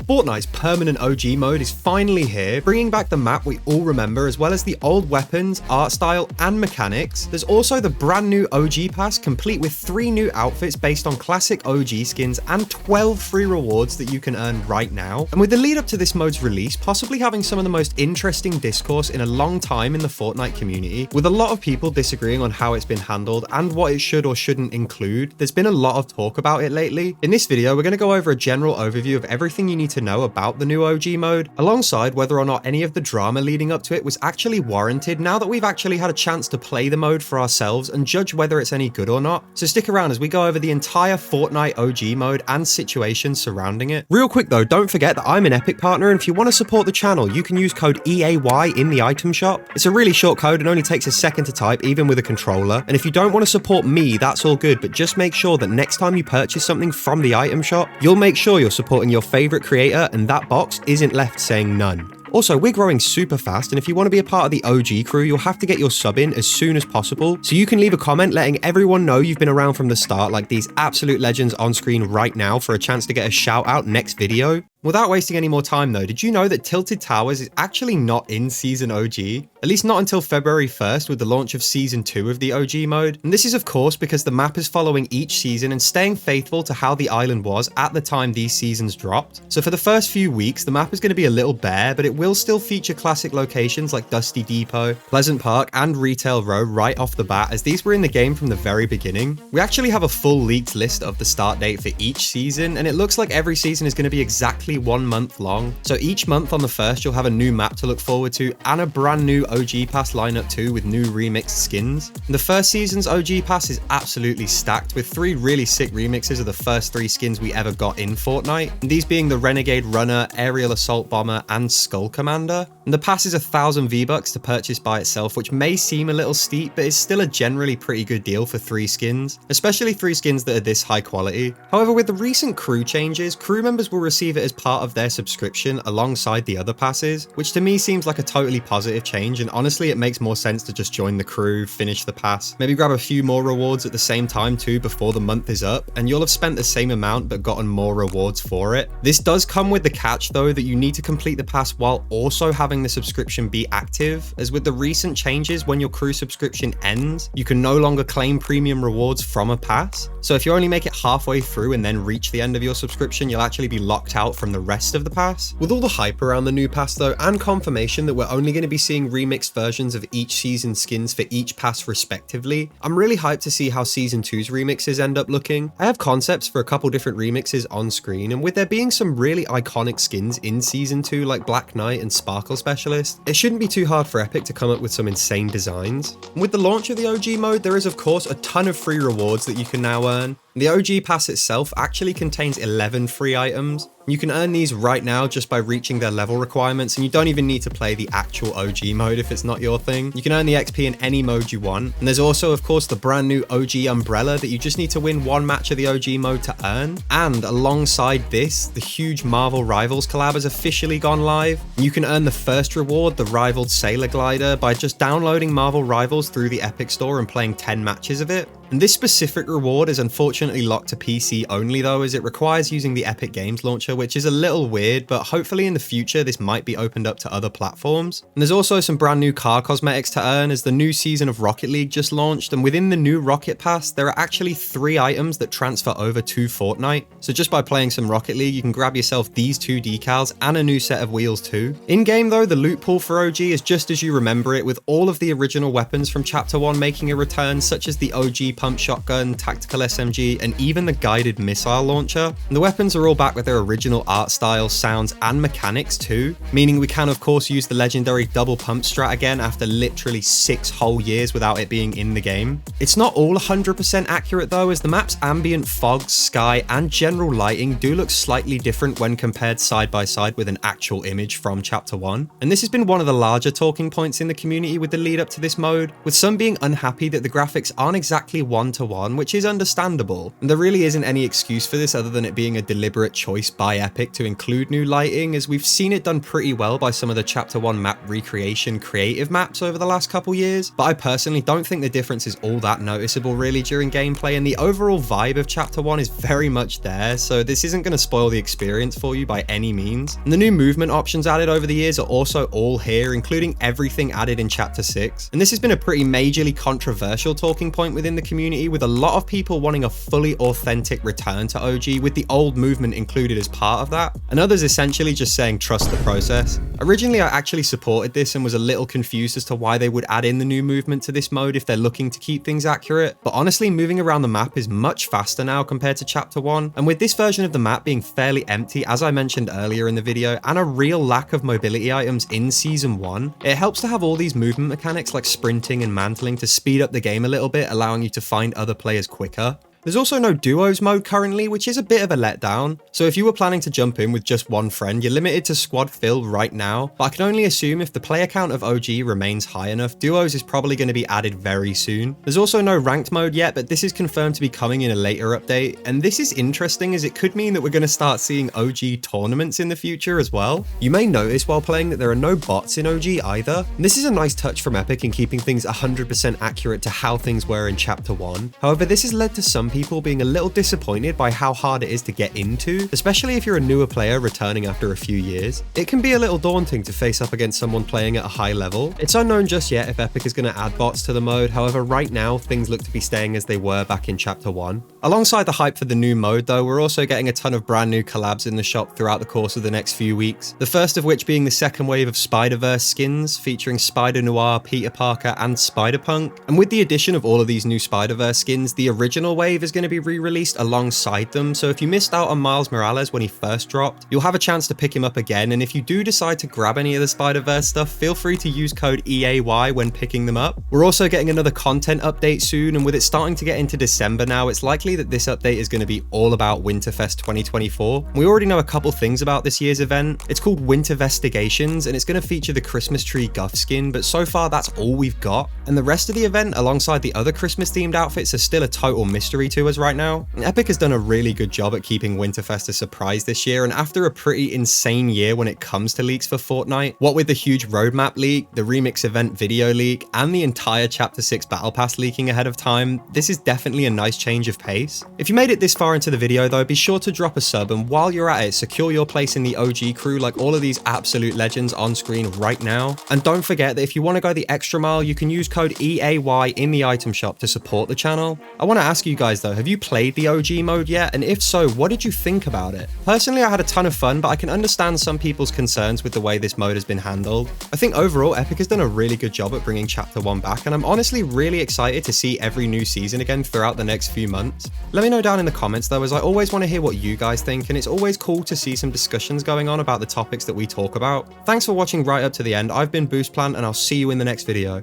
Fortnite's permanent OG mode is finally here, bringing back the map we all remember as well as the old weapons, art style, and mechanics. There's also the brand new OG pass, complete with 3 new outfits based on classic OG skins and 12 free rewards that you can earn right now. And with the lead up to this mode's release, possibly having some of the most interesting discourse in a long time in the Fortnite community, with a lot of people disagreeing on how it's been handled and what it should or shouldn't include. There's been a lot of talk about it lately. In this video, we're going to go over a general overview of everything you need to know about the new OG mode, alongside whether or not any of the drama leading up to it was actually warranted now that we've actually had a chance to play the mode for ourselves and judge whether it's any good or not. So stick around as we go over the entire Fortnite OG mode and situations surrounding it. Real quick though, don't forget that I'm an Epic partner, and if you want to support the channel, you can use code EAY in the item shop. It's a really short code and only takes a second to type, even with a controller. And if you don't want to support me, that's all good, but just make sure that next time you purchase something from the item shop, you'll make sure you're supporting your favorite creator and that box isn't left saying none. Also, we're growing super fast, and if you want to be a part of the OG crew, you'll have to get your sub in as soon as possible. So you can leave a comment letting everyone know you've been around from the start, like these absolute legends on screen right now, for a chance to get a shout out next video. Without wasting any more time though, did you know that Tilted Towers is actually not in Season OG? At least not until February 1st with the launch of Season 2 of the OG mode. And this is of course because the map is following each season and staying faithful to how the island was at the time these seasons dropped. So for the first few weeks, the map is going to be a little bare, but it will still feature classic locations like Dusty Depot, Pleasant Park, and Retail Row right off the bat, as these were in the game from the very beginning. We actually have a full leaked list of the start date for each season, and it looks like every season is going to be exactly 1 month long. So each month on the 1st, you'll have a new map to look forward to and a brand new OG pass lineup too, with new remixed skins. And the first season's OG pass is absolutely stacked with 3 really sick remixes of the first 3 skins we ever got in Fortnite, and these being the Renegade Runner, Aerial Assault Bomber, and Skull Commander. And the pass is 1,000 V-bucks to purchase by itself, which may seem a little steep, but is still a generally pretty good deal for 3 skins, especially 3 skins that are this high quality. However, with the recent crew changes, crew members will receive it as part of their subscription alongside the other passes, which to me seems like a totally positive change, and honestly it makes more sense to just join the crew, finish the pass, maybe grab a few more rewards at the same time too before the month is up, and you'll have spent the same amount but gotten more rewards for it. This does come with the catch though that you need to complete the pass while also having the subscription be active, as with the recent changes, when your crew subscription ends, you can no longer claim premium rewards from a pass. So if you only make it halfway through and then reach the end of your subscription, you'll actually be locked out from the rest of the pass. With all the hype around the new pass though, and confirmation that we're only going to be seeing remixed versions of each season's skins for each pass respectively, I'm really hyped to see how Season 2's remixes end up looking. I have concepts for a couple different remixes on screen, and with there being some really iconic skins in Season 2 like Black Knight and Sparkle Specialist, it shouldn't be too hard for Epic to come up with some insane designs. And with the launch of the OG mode, there is of course a ton of free rewards that you can now earn. The OG pass itself actually contains 11 free items. You can earn these right now just by reaching their level requirements, and you don't even need to play the actual OG mode if it's not your thing. You can earn the XP in any mode you want. And there's also of course the brand new OG umbrella that you just need to win 1 match of the OG mode to earn. And alongside this, the huge Marvel Rivals collab has officially gone live. You can earn the first reward, the rivaled Sailor Glider, by just downloading Marvel Rivals through the Epic Store and playing 10 matches of it. And this specific reward is unfortunately locked to PC only though, as it requires using the Epic Games Launcher, which is a little weird, but hopefully in the future this might be opened up to other platforms. And there's also some brand new car cosmetics to earn, as the new season of Rocket League just launched, and within the new Rocket Pass there are actually 3 items that transfer over to Fortnite. So just by playing some Rocket League, you can grab yourself these 2 decals and a new set of wheels too. In game though, the loot pool for OG is just as you remember it, with all of the original weapons from Chapter 1 making a return, such as the OG pump shotgun, tactical SMG, and even the guided missile launcher. And the weapons are all back with their original art style, sounds, and mechanics too, meaning we can of course use the legendary double pump strat again after literally 6 whole years without it being in the game. It's not all 100% accurate though, as the map's ambient fog, sky, and general lighting do look slightly different when compared side by side with an actual image from Chapter 1. And this has been one of the larger talking points in the community with the lead up to this mode, with some being unhappy that the graphics aren't exactly 1-to-1, which is understandable. beautiful. And there really isn't any excuse for this other than it being a deliberate choice by Epic to include new lighting, as we've seen it done pretty well by some of the Chapter 1 map recreation creative maps over the last couple years, but I personally don't think the difference is all that noticeable really during gameplay, and the overall vibe of Chapter 1 is very much there, so this isn't going to spoil the experience for you by any means. And the new movement options added over the years are also all here, including everything added in Chapter 6, and this has been a pretty majorly controversial talking point within the community, with a lot of people wanting a fully authentic return to OG with the old movement included as part of that, and others essentially just saying trust the process. Originally I actually supported this and was a little confused as to why they would add in the new movement to this mode if they're looking to keep things accurate, but honestly moving around the map is much faster now compared to Chapter 1, and with this version of the map being fairly empty as I mentioned earlier in the video, and a real lack of mobility items in Season 1, it helps to have all these movement mechanics like sprinting and mantling to speed up the game a little bit, allowing you to find other players quicker. There's also no duos mode currently, which is a bit of a letdown, so if you were planning to jump in with just one friend, you're limited to squad fill right now, but I can only assume if the player count of OG remains high enough, duos is probably going to be added very soon. There's also no ranked mode yet, but this is confirmed to be coming in a later update, and this is interesting as it could mean that we're going to start seeing OG tournaments in the future as well. You may notice while playing that there are no bots in OG either, and this is a nice touch from Epic in keeping things 100% accurate to how things were in Chapter 1. However, this has led to some people being a little disappointed by how hard it is to get into, especially if you're a newer player returning after a few years. It can be a little daunting to face up against someone playing at a high level. It's unknown just yet if Epic is going to add bots to the mode, however right now things look to be staying as they were back in Chapter 1. Alongside the hype for the new mode though, we're also getting a ton of brand new collabs in the shop throughout the course of the next few weeks. The first of which being the second wave of Spider-Verse skins featuring Spider-Noir, Peter Parker and Spider-Punk. And with the addition of all of these new Spider-Verse skins, the original wave is going to be re-released alongside them, so if you missed out on Miles Morales when he first dropped, you'll have a chance to pick him up again, and if you do decide to grab any of the Spider-Verse stuff, feel free to use code EAY when picking them up. We're also getting another content update soon, and with it starting to get into December now, it's likely that this update is going to be all about Winterfest 2024. We already know a couple things about this year's event. It's called Wintervestigations, and it's going to feature the Christmas tree Guff skin, but so far that's all we've got, and the rest of the event alongside the other Christmas themed outfits are still a total mystery to us right now. Epic has done a really good job at keeping Winterfest a surprise this year, and after a pretty insane year when it comes to leaks for Fortnite, what with the huge roadmap leak, the remix event video leak, and the entire Chapter 6 Battle Pass leaking ahead of time, this is definitely a nice change of pace. If you made it this far into the video though, be sure to drop a sub, and while you're at it, secure your place in the OG crew like all of these absolute legends on screen right now. And don't forget that if you want to go the extra mile, you can use code EAY in the item shop to support the channel. I want to ask you guys though, have you played the OG mode yet? And if so, what did you think about it? Personally, I had a ton of fun, but I can understand some people's concerns with the way this mode has been handled. I think overall, Epic has done a really good job at bringing Chapter 1 back, and I'm honestly really excited to see every new season again throughout the next few months. Let me know down in the comments though, as I always want to hear what you guys think, and it's always cool to see some discussions going on about the topics that we talk about. Thanks for watching right up to the end. I've been Boostplant, and I'll see you in the next video.